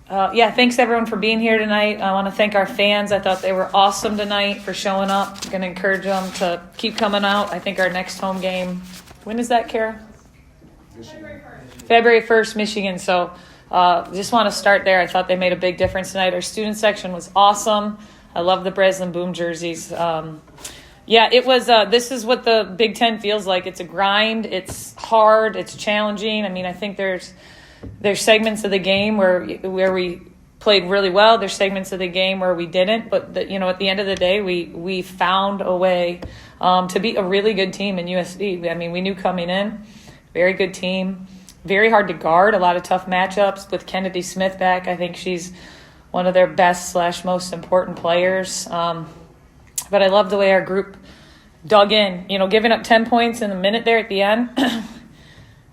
Thanks everyone for being here tonight. I want to thank our fans. I thought they were awesome tonight for showing up. I'm going to encourage them to keep coming out. I think our next home game, when is that, Kara? February 1st, Michigan. So just want to start there. I thought they made a big difference tonight. Our student section was awesome. I love the Breslin Boom jerseys. It was. This is what the Big Ten feels like. It's a grind. It's hard. It's challenging. I mean, I think there's segments of the game where we played really well. There's segments of the game where we didn't. But at the end of the day, we found a way to beat a really good team in USC. I mean, we knew coming in, very good team, very hard to guard. A lot of tough matchups with Kennedy Smith back. I think she's one of their best / most important players. But I love the way our group dug in. Giving up 10 points in the minute there at the end.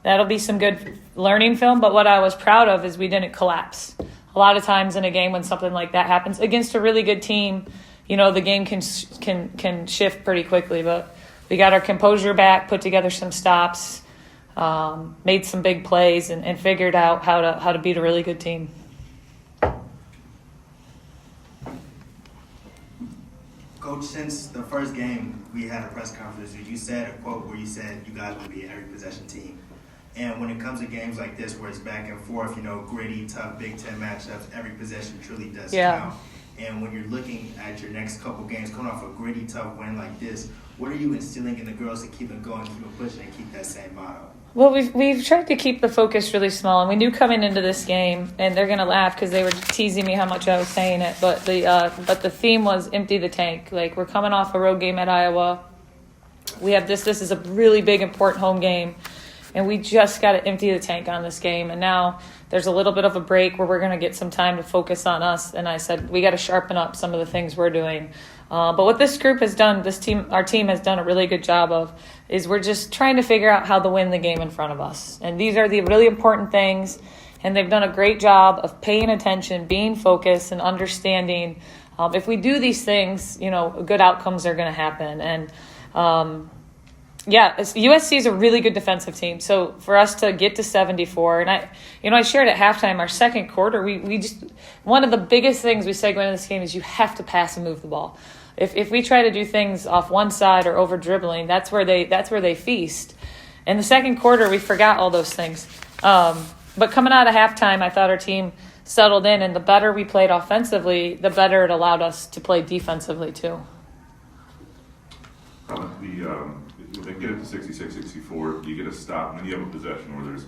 That'll be some good learning film. But what I was proud of is we didn't collapse. A lot of times in a game when something like that happens against a really good team, the game can shift pretty quickly. But we got our composure back, put together some stops, made some big plays, and figured out how to beat a really good team. Coach, since the first game, we had a press conference. You said a quote where you said you guys will be an every possession team. And when it comes to games like this where it's back and forth, gritty, tough Big Ten matchups, every possession truly does count. And when you're looking at your next couple games, coming off a gritty, tough win like this, what are you instilling in the girls to keep it going, keep it pushing, and keep that same motto? Well, we've tried to keep the focus really small, and we knew coming into this game, and they're going to laugh because they were teasing me how much I was saying it, but the theme was empty the tank. Like, we're coming off a road game at Iowa. We have this is a really big, important home game, and we just got to empty the tank on this game. And now there's a little bit of a break where we're going to get some time to focus on us, and I said we got to sharpen up some of the things we're doing. But what this group has done, our team has done a really good job of, is we're just trying to figure out how to win the game in front of us. And these are the really important things, and they've done a great job of paying attention, being focused, and understanding. If we do these things, good outcomes are going to happen. And USC is a really good defensive team. So for us to get to 74, and I shared at halftime, our second quarter, we just, one of the biggest things we said going into this game is you have to pass and move the ball. If we try to do things off one side or over dribbling, that's where they feast. In the second quarter, we forgot all those things. But coming out of halftime, I thought our team settled in, and the better we played offensively, the better it allowed us to play defensively too. They get it to 66-64, you get a stop, and then you have a possession where there's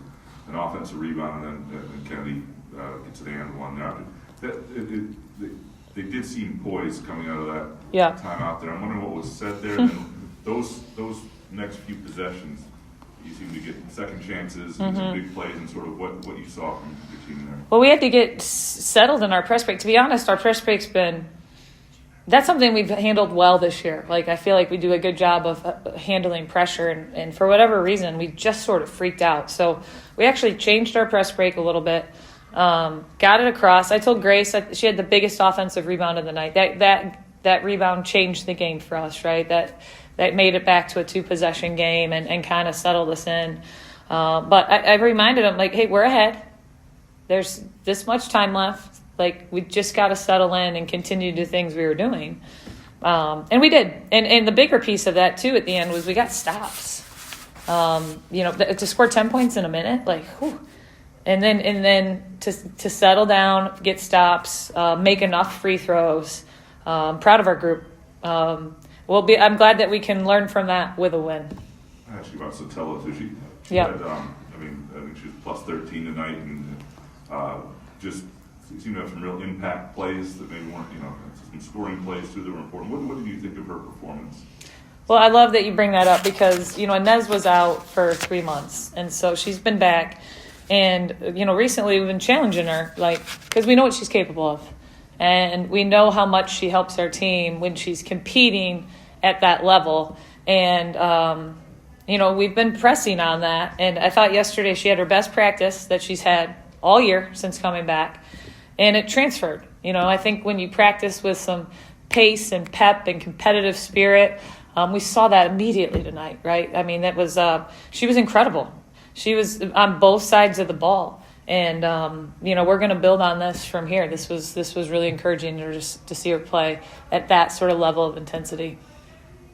an offensive rebound, and then Kennedy gets an and one. Now, they did seem poised coming out of that time out there. I'm wondering what was said there. And those next few possessions, you seem to get second chances and some big plays, and sort of what you saw from the team there. Well, we had to get settled in our press break. To be honest, our press break's been – that's something we've handled well this year. Like, I feel like we do a good job of handling pressure, and for whatever reason, we just sort of freaked out. So we actually changed our press break a little bit, got it across. I told Grace she had the biggest offensive rebound of the night. That rebound changed the game for us, right? That made it back to a 2-possession game and kind of settled us in. But I reminded them, like, hey, we're ahead. There's this much time left. Like, we just got to settle in and continue to do things we were doing. And we did. And the bigger piece of that, too, at the end was we got stops. To score 10 points in a minute, like, whew. And then to settle down, get stops, make enough free throws. Proud of our group. I'm glad that we can learn from that with a win. I asked you about Satella, too. She had, I think she was plus 13 tonight, and just seemed to have some real impact plays that maybe weren't, some scoring plays too that were important. What did you think of her performance? Well, I love that you bring that up because, Inez was out for 3 months, and so she's been back. And, recently we've been challenging her, because we know what she's capable of. And we know how much she helps our team when she's competing at that level. And, we've been pressing on that. And I thought yesterday she had her best practice that she's had all year since coming back. And it transferred. I think when you practice with some pace and pep and competitive spirit, we saw that immediately tonight, right? I mean, that was she was incredible. She was on both sides of the ball. And we're going to build on this from here. This was really encouraging to see her play at that sort of level of intensity.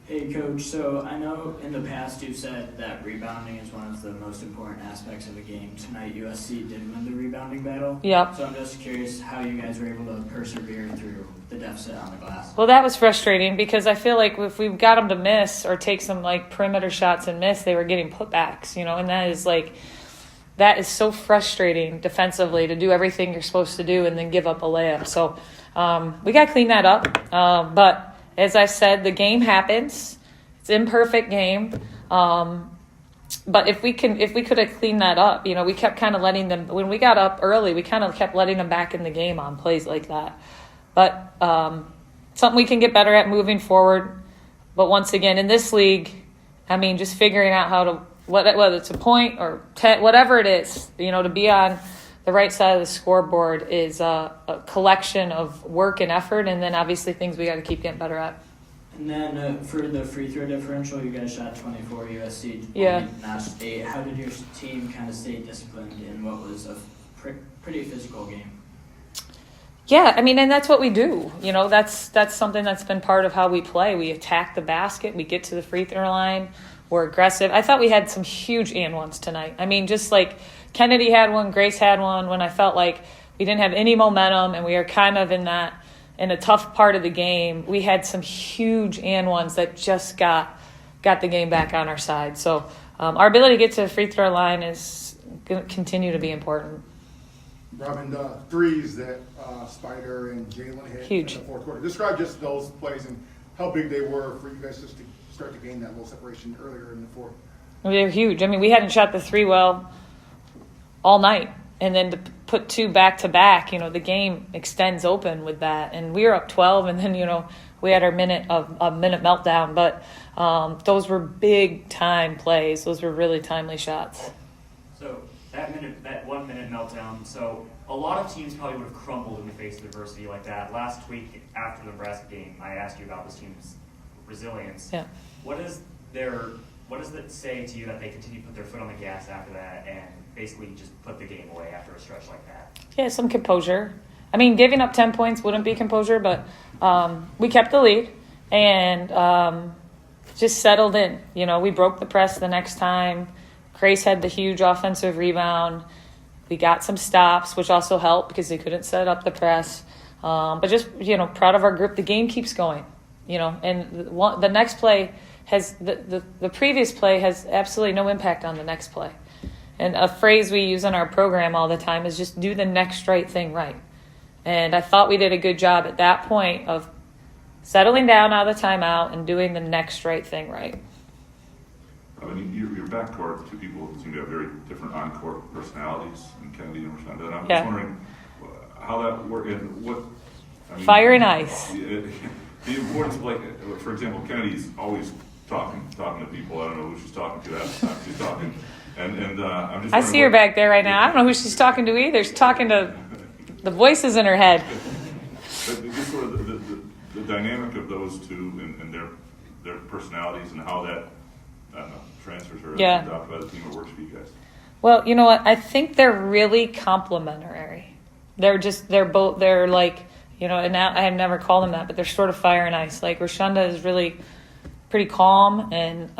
Hey, Coach, so I know in the past you've said that rebounding is one of the most important aspects of a game. Tonight, USC did win the rebounding battle. Yep. So I'm just curious how you guys were able to persevere through the deficit on the glass. Well, that was frustrating because I feel like if we got them to miss or take some like perimeter shots and miss, they were getting putbacks, and that is so frustrating defensively to do everything you're supposed to do and then give up a layup. So we got to clean that up. But as I said, the game happens. It's an imperfect game. But if we could have cleaned that up, we kept kind of letting them, when we got up early, we kind of kept letting them back in the game on plays like that. But something we can get better at moving forward. But once again, in this league, just figuring out how to, whether it's a point or 10, whatever it is, to be on the right side of the scoreboard is a collection of work and effort, and then obviously things we got to keep getting better at. And then for the free throw differential, you guys shot 24, USC notched 8. How did your team kind of stay disciplined in what was a pretty physical game? Yeah, and that's what we do. That's something that's been part of how we play. We attack the basket. We get to the free throw line. We're aggressive. I thought we had some huge and ones tonight. Just like Kennedy had one, Grace had one, when I felt like we didn't have any momentum and we are kind of in a tough part of the game. We had some huge and ones that just got the game back on our side. So our ability to get to the free throw line is going to continue to be important. Robyn, the threes that Spider and Jalen hit Huge. in the fourth quarter. Describe just those plays and how big they were for you guys just to start to gain that little separation earlier in the fourth. They're huge. We hadn't shot the three well all night. And then to put two back-to-back, the game extends open with that. And we were up 12, and then, we had our minute meltdown. But those were big-time plays. Those were really timely shots. So that 1 minute meltdown, so a lot of teams probably would have crumbled in the face of adversity like that. Last week after the Nebraska game, I asked you about this team's resilience. Yeah. What does it say to you that they continue to put their foot on the gas after that and basically just put the game away after a stretch like that? Yeah, some composure. Giving up 10 points wouldn't be composure, but we kept the lead and just settled in. We broke the press the next time. Grace had the huge offensive rebound. We got some stops, which also helped because they couldn't set up the press. But just, proud of our group. The game keeps going, and the next play has the previous play has absolutely no impact on the next play. And a phrase we use in our program all the time is just do the next right thing right. And I thought we did a good job at that point of settling down out of the timeout and doing the next right thing right. Your backcourt, two people seem to have very different on-court personalities, and Kennedy and Rashonda. And I'm Yeah. just wondering how that worked and what. Fire and ice. The importance of, for example, Kennedy's always talking to people. I don't know who she's talking to. That's time she's talking. And I'm just. I see her back there right now. I don't know who she's talking to either. She's talking to the voices in her head. But just sort of the dynamic of those two and their personalities and how that transfers or adopted by the team or works for you guys. Well, you know what? I think they're really complementary. They're like, and now I have never called them that, but they're sort of fire and ice. Like Rashonda is really pretty calm and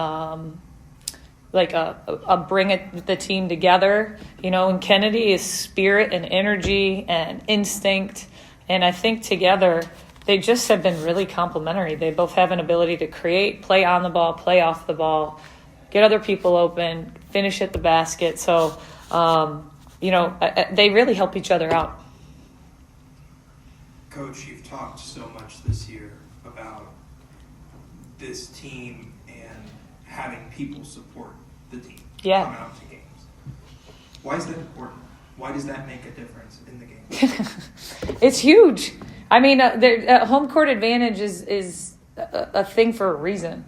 like a bring the team together, and Kennedy is spirit and energy and instinct. And I think together they just have been really complementary. They both have an ability to create, play on the ball, play off the ball, get other people open, finish at the basket. So, they really help each other out. Coach, you've talked so much this year about this team and having people support the team coming up to games. Why is that important? Why does that make a difference in the game? It's huge. Home court advantage is a thing for a reason.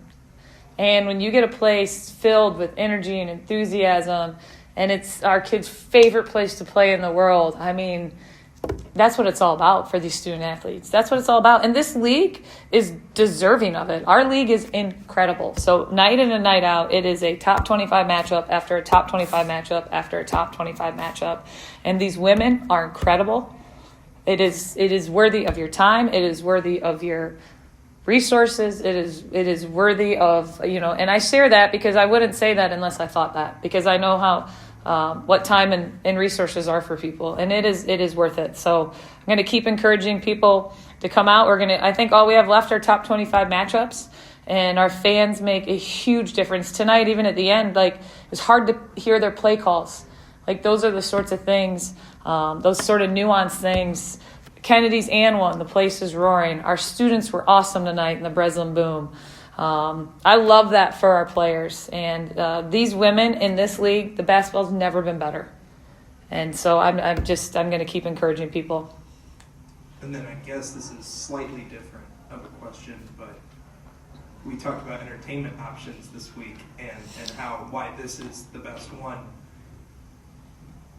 And when you get a place filled with energy and enthusiasm, and it's our kids' favorite place to play in the world, that's what it's all about for these student athletes. That's what it's all about. And this league is deserving of it. Our league is incredible. So night in and night out, it is a top 25 matchup after a top 25 matchup after a top 25 matchup. And these women are incredible. It is worthy of your time. It is worthy of your resources. It is worthy of, and I share that because I wouldn't say that unless I thought that, because I know how what time and resources are for people, and it is worth it. So I'm going to keep encouraging people to come out. I think all we have left are top 25 matchups, and our fans make a huge difference tonight. Even at the end, like, it was hard to hear their play calls. Like, those are the sorts of things, those sort of nuanced things. Kennedy's and one, the place is roaring. Our students were awesome tonight in the Breslin Boom. I love that for our players. And these women in this league, the basketball's never been better. And so I'm going to keep encouraging people. And then I guess this is slightly different of a question, but we talked about entertainment options this week and why this is the best one.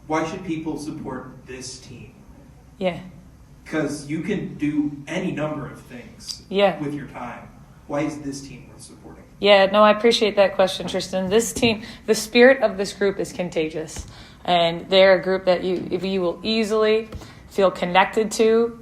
Why should people support this team? Yeah. Because you can do any number of things with your time. Why is this team worth supporting? Yeah, no, I appreciate that question, Tristan. This team, the spirit of this group is contagious. And they're a group that you will easily feel connected to.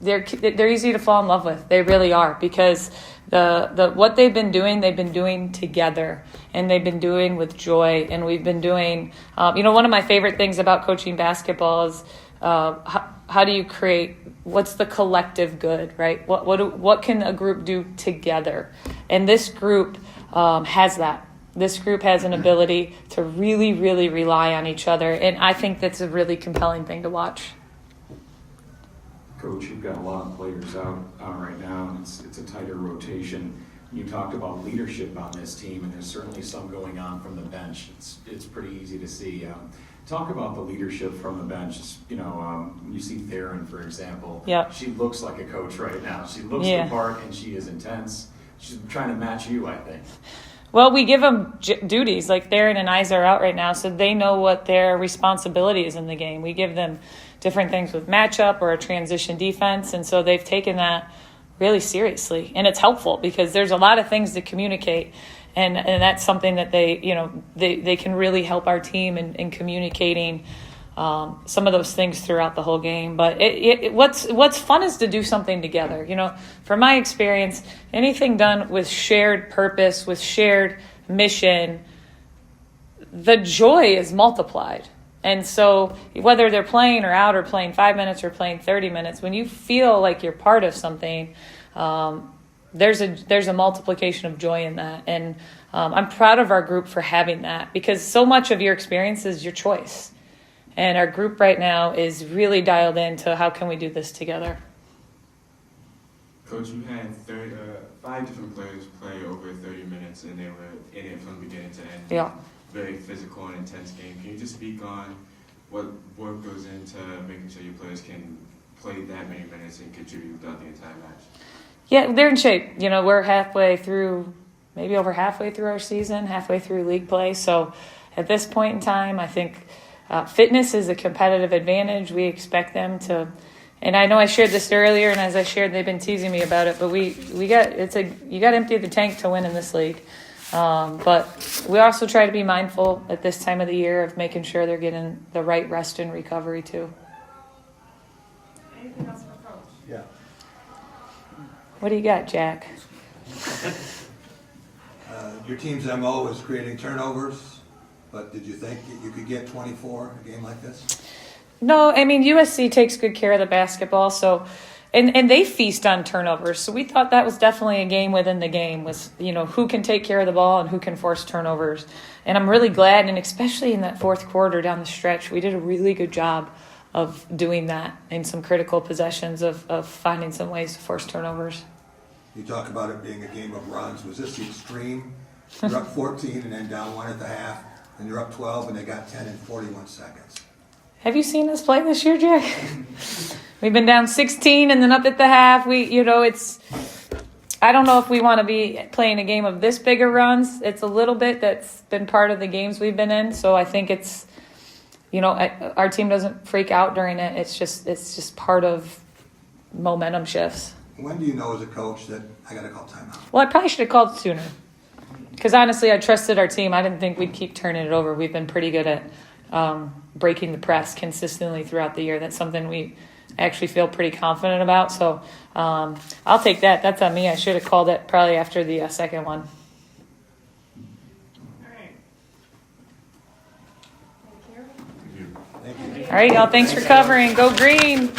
They're easy to fall in love with. They really are, because the what they've been doing together, and they've been doing with joy. And we've been doing, one of my favorite things about coaching basketball is how do you create, what's the collective good, right? What can a group do together? And this group has that. This group has an ability to really, really rely on each other. And I think that's a really compelling thing to watch. Coach, you've got a lot of players out right now, and it's a tighter rotation. You talked about leadership on this team, and there's certainly some going on from the bench. It's pretty easy to see. Talk about the leadership from the bench. You see Theron, for example. Yep. She looks like a coach right now. She looks the part, and she is intense. She's trying to match you, I think. Well, we give them duties. Like Theron and Isa are out right now, so they know what their responsibility is in the game. We give them different things with matchup or a transition defense, and so they've taken that really seriously. And it's helpful because there's a lot of things to communicate, and that's something that they can really help our team in communicating some of those things throughout the whole game. But what's fun is to do something together. From my experience, anything done with shared purpose, with shared mission, the joy is multiplied. And so whether they're playing or out or playing 5 minutes or playing 30 minutes, when you feel like you're part of something, there's a multiplication of joy in that. And I'm proud of our group for having that, because so much of your experience is your choice. And our group right now is really dialed into how can we do this together. Coach, you had 5 different players play over 30 minutes, and they were in it from beginning to end. Yeah. Very physical and intense game. Can you just speak on what work goes into making sure your players can play that many minutes and contribute throughout the entire match? Yeah, they're in shape. We're halfway through, maybe over halfway through our season, halfway through league play. So at this point in time, I think fitness is a competitive advantage. We expect them to, and I know I shared this earlier, and as I shared, they've been teasing me about it, but you got to empty the tank to win in this league. But we also try to be mindful at this time of the year of making sure they're getting the right rest and recovery too. Anything else for Coach? Yeah. What do you got, Jack? Your team's MO is creating turnovers, but did you think you could get 24 in a game like this? No, I mean, USC takes good care of the basketball, so and they feast on turnovers. So we thought that was definitely a game within the game, was, who can take care of the ball and who can force turnovers. And I'm really glad, and especially in that fourth quarter down the stretch, we did a really good job of doing that in some critical possessions of finding some ways to force turnovers. You talk about it being a game of runs. Was this the extreme? You're up 14 and then down 1 at the half, and you're up 12 and they got 10 in 41 seconds. Have you seen us play this year, Jack? We've been down 16 and then up at the half. I don't know if we want to be playing a game of this bigger runs. It's a little bit that's been part of the games we've been in. So I think our team doesn't freak out during it. It's just part of momentum shifts. When do you know as a coach that I got to call timeout? Well, I probably should have called sooner. Because honestly, I trusted our team. I didn't think we'd keep turning it over. We've been pretty good at breaking the press consistently throughout the year. That's something we actually feel pretty confident about. So I'll take that. That's on me. I should have called it probably after the second one. Thank you. All right, y'all. Thanks for covering. Go Green.